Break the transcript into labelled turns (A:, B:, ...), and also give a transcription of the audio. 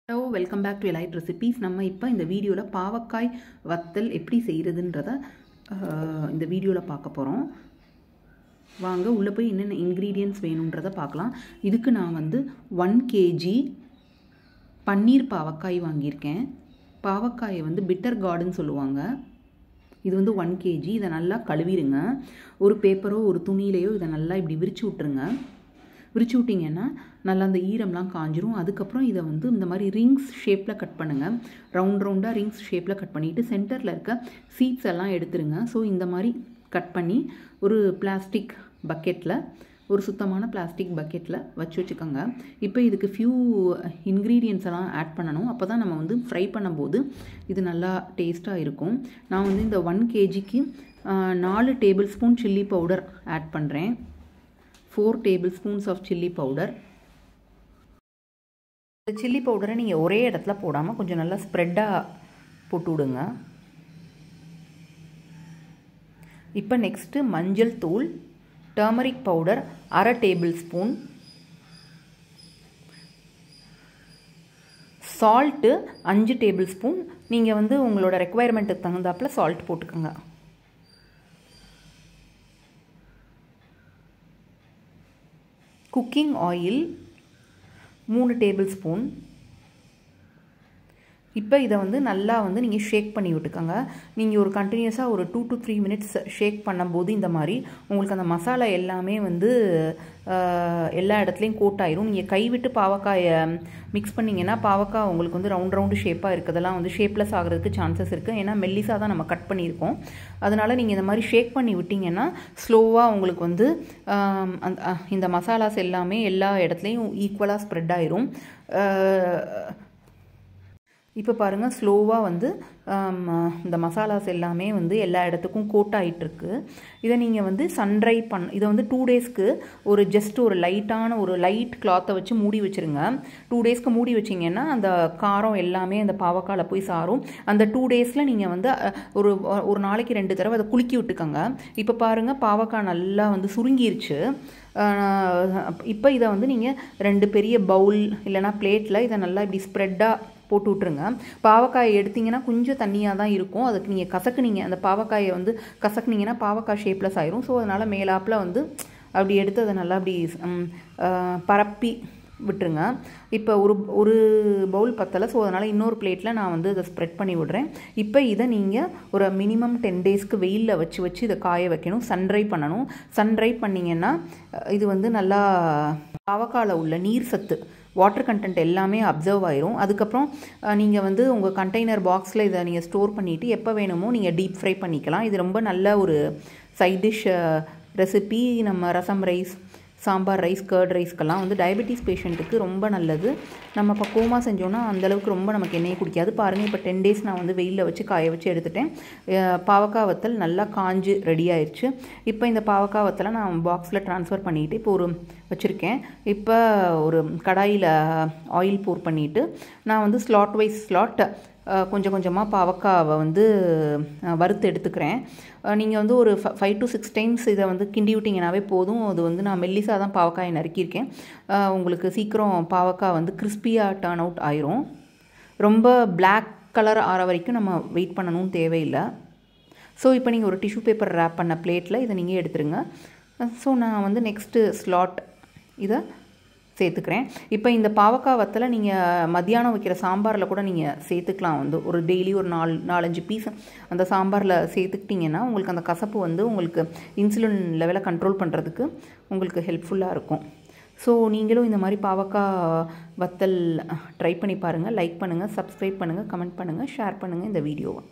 A: Hello welcome back to elite recipes. நம்ம இப்போ இந்த வீடியோவில் பாவக்காய் வத்தல் எப்படி செய்கிறதுன்றத இந்த வீடியோவில் பார்க்க போகிறோம். வாங்க உள்ளே போய் என்னென்ன இன்க்ரீடியன்ட்ஸ் வேணுன்றதை பார்க்கலாம். இதுக்கு நான் வந்து 1 kg பன்னீர் பாவக்காய் வாங்கியிருக்கேன். பாவக்காயை வந்து பிட்டர் கார்டுன்னு சொல்லுவாங்க. இது வந்து 1 kg. இதை நல்லா கழுவிடுங்க. ஒரு பேப்பரோ ஒரு துணியிலையோ இதை நல்லா இப்படி விரிச்சு விட்ருங்க. விரிச்சு விட்டிங்கன்னா நல்லா அந்த ஈரம்லாம் காஞ்சிரும். அதுக்கப்புறம் இதை வந்து இந்த மாதிரி ரிங்ஸ் ஷேப்பில் கட் பண்ணுங்கள். ரவுண்டாக ரிங்ஸ் ஷேப்பில் கட் பண்ணிவிட்டு சென்டரில் இருக்க சீட்ஸ் எல்லாம் எடுத்துருங்க. ஸோ இந்த மாதிரி கட் பண்ணி ஒரு பிளாஸ்டிக் பக்கெட்டில், ஒரு சுத்தமான பிளாஸ்டிக் பக்கெட்டில் வச்சுக்கோங்க. இப்போ இதுக்கு ஃபியூ இன்க்ரீடியன்ட்ஸ் எல்லாம் ஆட் பண்ணணும். அப்போ தான் நம்ம வந்து ஃப்ரை பண்ணும்போது இது நல்லா டேஸ்ட்டாக இருக்கும். நான் வந்து இந்த 1 kgக்கு 4 tablespoon chilli powder add பண்ணுறேன். 4 tablespoons of chilli powder. இந்த சில்லி பவுடரை நீங்கள் ஒரே இடத்துல போடாமல் கொஞ்சம் நல்லா ஸ்ப்ரெட்டாக போட்டு விடுங்க. இப்போ நெக்ஸ்ட்டு மஞ்சள் தூள், turmeric powder 1/2 tablespoon, salt 5 tablespoon. நீங்கள் வந்து உங்களோட ரெக்குவயர்மெண்ட்டுக்கு தகுந்தாப்பில் சால்ட் போட்டுக்கோங்க. Cooking oil 3 tablespoon. இப்போ இதை வந்து நல்லா வந்து நீங்கள் ஷேக் பண்ணி விட்டுக்கோங்க. நீங்கள் ஒரு கண்டினியூஸாக ஒரு 2 to 3 minutes ஷேக் பண்ணும்போது இந்த மாதிரி உங்களுக்கு அந்த மசாலா எல்லாமே வந்து எல்லா இடத்துலையும் கோட் ஆயிரும். நீங்கள் கைவிட்டு பாவக்காயை மிக்ஸ் பண்ணிங்கன்னா பாவக்காய் உங்களுக்கு வந்து ரவுண்டு ஷேப்பாக இருக்கிறதெல்லாம் வந்து ஷேப்லெஸ் ஆகிறதுக்கு சான்சஸ் இருக்குது. ஏன்னா மெல்லிஸாக தான் நம்ம கட் பண்ணியிருக்கோம். அதனால் நீங்கள் இந்த மாதிரி ஷேக் பண்ணி விட்டிங்கன்னா ஸ்லோவாக உங்களுக்கு வந்து இந்த மசாலாஸ் எல்லாமே எல்லா இடத்துலையும் ஈக்குவலாக ஸ்ப்ரெட் ஆயிரும். இப்போ பாருங்கள், ஸ்லோவாக வந்து இந்த மசாலாஸ் எல்லாமே வந்து எல்லா இடத்துக்கும் கோட் ஆகிட்டுருக்கு. இதை நீங்கள் வந்து சன்ட்ரை இதை வந்து 2 daysக்கு ஒரு ஜஸ்ட் ஒரு லைட்டான ஒரு லைட் கிளாத்தை வச்சு மூடி வச்சுருங்க. 2 daysக்கு மூடி வச்சிங்கன்னா அந்த காரம் எல்லாமே அந்த பாவக்காயில் போய் சாரும். அந்த 2 daysல நீங்கள் வந்து ஒரு நாளைக்கு 2 தடவை அதை குலுக்கி விட்டுக்கோங்க. இப்போ பாருங்கள், பாவக்காய் நல்லா வந்து சுருங்கிருச்சு. இப்போ இதை வந்து நீங்கள் 2 பெரிய பவுல் இல்லைனா பிளேட்டில் இதை நல்லா இப்படி ஸ்ப்ரெட்டாக போட்டு விட்ருங்க. பாவக்காயை எடுத்திங்கன்னா கொஞ்சம் தண்ணியாக தான் இருக்கும். அதுக்கு நீங்கள் கசக்குனீங்க, அந்த பாவக்காயை வந்து கசக்குனீங்கன்னா பாவக்காய் ஷேப்லெஸ் ஆயிரும். ஸோ அதனால் மேலாப்பில் வந்து அப்படி எடுத்து அதை நல்லா அப்படி பரப்பி விட்டுருங்க. இப்போ ஒரு பவுல் பத்தலை. ஸோ அதனால் இன்னொரு பிளேட்டில் நான் வந்து இதை ஸ்ப்ரெட் பண்ணி விடுறேன். இப்போ இதை நீங்கள் ஒரு மினிமம் 10 daysக்கு வெயிலில் வச்சு இதை காய வைக்கணும். சன்ட்ரை பண்ணணும். சன்ட்ரை பண்ணிங்கன்னா இது வந்து நல்லா பாவக்காயில் உள்ள நீர் சத்து, வாட்டர் கண்டென்ட் எல்லாமே அப்சர்வ் ஆயிரும். அதுக்கப்புறம் நீங்கள் வந்து உங்கள் கண்டெய்னர் பாக்ஸில் இதை நீங்கள் ஸ்டோர் பண்ணிவிட்டு எப்போ வேணுமோ நீங்கள் டீப் ஃப்ரை பண்ணிக்கலாம். இது ரொம்ப நல்ல ஒரு சைட் டிஷ் ரெசிபி. நம்ம rasam rice, sambar rice, curd ரைஸ்க்கெல்லாம் வந்து டயபெட்டிஸ் பேஷண்ட்டுக்கு ரொம்ப நல்லது. நம்ம இப்போ கோமா செஞ்சோன்னா அந்தளவுக்கு ரொம்ப நமக்கு எண்ணெயை குடிக்காது. பாருங்கள், இப்போ 10 days நான் வந்து வெயிலில் வச்சு காய வச்சு எடுத்துட்டேன். பாவக்காய் வத்தல் நல்லா காஞ்சு ரெடி ஆயிடுச்சு. இப்போ இந்த பாவக்காய் வத்தலை நான் பாக்ஸில் ட்ரான்ஸ்ஃபர் பண்ணிவிட்டு இப்போ ஒரு வச்சுருக்கேன். இப்போ ஒரு கடாயில் ஆயில் போர் பண்ணிவிட்டு நான் வந்து ஸ்லாட் வைஸ் கொஞ்சம் கொஞ்சமாக பாவக்காவை வந்து வறுத்து எடுத்துக்கிறேன். நீங்கள் வந்து ஒரு 5 to 6 times இதை வந்து கிண்டி விட்டிங்கனாவே போதும். அது வந்து நான் மெல்லிசாக தான் பாவக்காயை நறுக்கியிருக்கேன். உங்களுக்கு சீக்கிரம் பாவக்காய் வந்து கிறிஸ்பியாக டர்ன் அவுட் ஆயிரும். ரொம்ப பிளாக் கலர் ஆற வரைக்கும் நம்ம வெயிட் பண்ணணும்னு தேவையில்லை. ஸோ இப்போ நீங்கள் ஒரு டிஷ்யூ பேப்பர் ரேப் பண்ண பிளேட்டில் இதை நீங்கள் எடுத்துருங்க. ஸோ நான் வந்து நெக்ஸ்ட்டு ஸ்லாட் இதை சேர்த்துக்கிறேன். இப்போ இந்த பாவக்காய் வத்தலை நீங்கள் மத்தியானம் வைக்கிற சாம்பாரில் கூட நீங்கள் சேர்த்துக்கலாம். வந்து ஒரு டெய்லி ஒரு 4-5 பீஸ் அந்த சாம்பாரில் சேர்த்துக்கிட்டிங்கன்னா உங்களுக்கு அந்த கசப்பு வந்து உங்களுக்கு இன்சுலின் லெவலை கண்ட்ரோல் பண்ணுறதுக்கு உங்களுக்கு ஹெல்ப்ஃபுல்லாக இருக்கும். ஸோ நீங்களும் இந்த மாதிரி பாவக்காய் வத்தல் ட்ரை பண்ணி பாருங்கள். லைக் பண்ணுங்கள், சப்ஸ்கிரைப் பண்ணுங்கள், கமெண்ட் பண்ணுங்கள், ஷேர் பண்ணுங்கள் இந்த வீடியோவை.